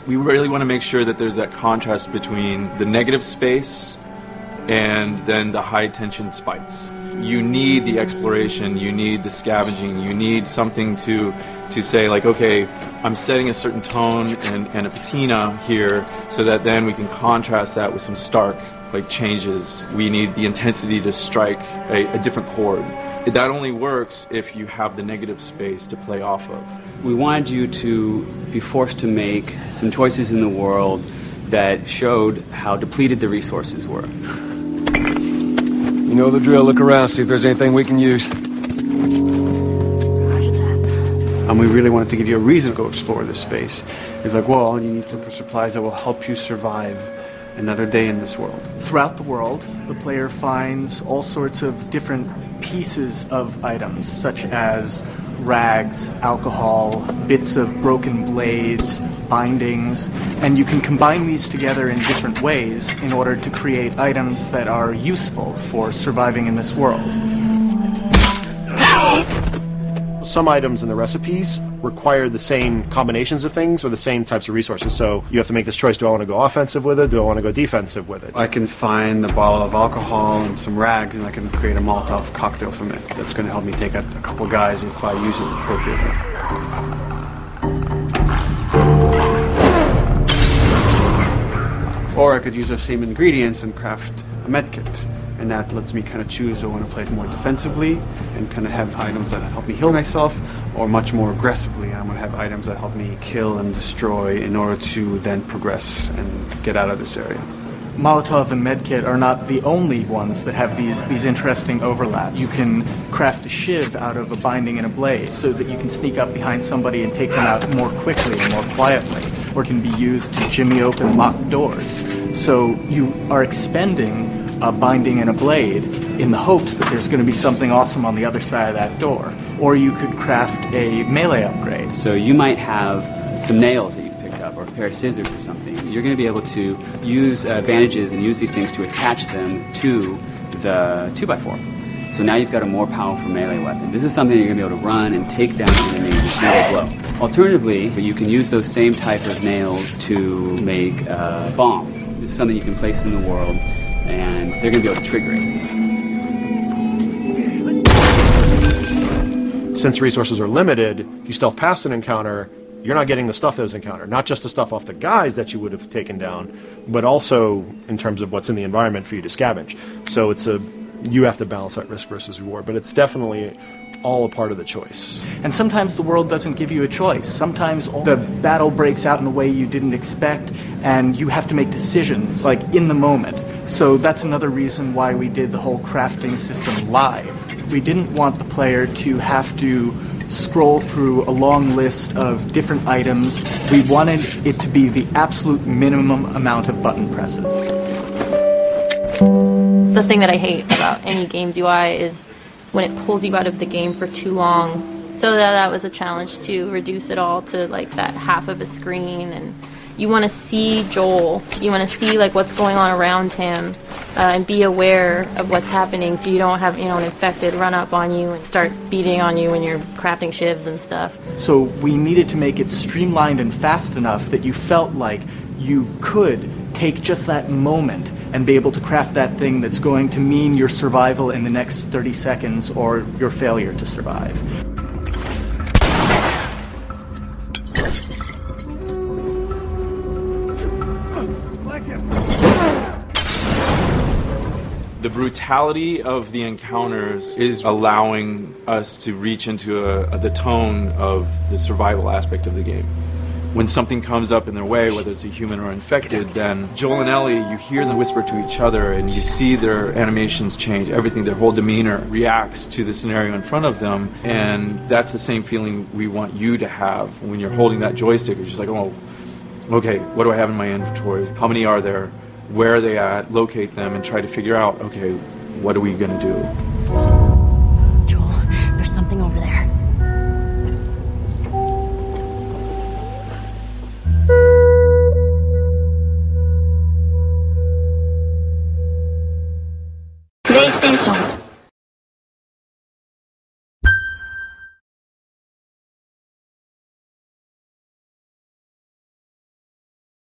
We really want to make sure that there's that contrast between the negative space and then the high tension spikes. You need the exploration, you need the scavenging, you need something to say like, okay, I'm setting a certain tone and a patina here so that then we can contrast that with some stark changes. We need the intensity to strike a different chord. That only works if you have the negative space to play off of. We wanted you to be forced to make some choices in the world that showed how depleted the resources were. You know the drill. Look around, see if there's anything we can use. And we really wanted to give you a reason to go explore this space. It's like, well, you need to look for supplies that will help you survive another day in this world. Throughout the world, the player finds all sorts of different pieces of items, such as rags, alcohol, bits of broken blades, bindings, and you can combine these together in different ways in order to create items that are useful for surviving in this world. Some items in the recipes require the same combinations of things or the same types of resources, so you have to make this choice: do I want to go offensive with it, do I want to go defensive with it? I can find a bottle of alcohol and some rags, and I can create a Molotov cocktail from it. That's going to help me take out a couple guys if I use it appropriately. Or I could use those same ingredients and craft a medkit. And that lets me kind of choose, do I want to play it more defensively and kind of have items that help me heal myself, or much more aggressively, I'm going to have items that help me kill and destroy in order to then progress and get out of this area. Molotov and medkit are not the only ones that have these interesting overlaps. You can craft a shiv out of a binding and a blade so that you can sneak up behind somebody and take them out more quickly and more quietly, or it can be used to jimmy open locked doors. So you are expending a binding and a blade in the hopes that there's going to be something awesome on the other side of that door. Or you could craft a melee upgrade. So you might have some nails that you've picked up, or a pair of scissors or something. You're going to be able to use bandages and use these things to attach them to the 2x4. So now you've got a more powerful melee weapon. This is something you're going to be able to run and take down an enemy with a single blow. Alternatively, you can use those same type of nails to make a bomb. This is something you can place in the world, and they're going to be able to trigger it. Since resources are limited, you stealth past an encounter, you're not getting the stuff that was encountered. Not just the stuff off the guys that you would have taken down, but also in terms of what's in the environment for you to scavenge. So you have to balance that risk versus reward, but it's definitely all a part of the choice. And sometimes the world doesn't give you a choice. Sometimes the battle breaks out in a way you didn't expect, and you have to make decisions, like in the moment. So that's another reason why we did the whole crafting system live. We didn't want the player to have to scroll through a long list of different items. We wanted it to be the absolute minimum amount of button presses. The thing that I hate about any game's UI is when it pulls you out of the game for too long. So that was a challenge to reduce it all to like that half of a screen, and you want to see Joel, you want to see like what's going on around him, and be aware of what's happening so you don't have an infected run up on you and start beating on you when you're crafting shivs and stuff. So we needed to make it streamlined and fast enough that you felt like you could take just that moment and be able to craft that thing that's going to mean your survival in the next 30 seconds or your failure to survive. The brutality of the encounters is allowing us to reach into the tone of the survival aspect of the game. When something comes up in their way, whether it's a human or infected, then Joel and Ellie, you hear them whisper to each other and you see their animations change. Everything, their whole demeanor reacts to the scenario in front of them. And that's the same feeling we want you to have when you're holding that joystick. It's just like, oh, okay, what do I have in my inventory? How many are there? Where are they at? Locate them and try to figure out, okay, what are we going to do? Joel, there's something over there. PlayStation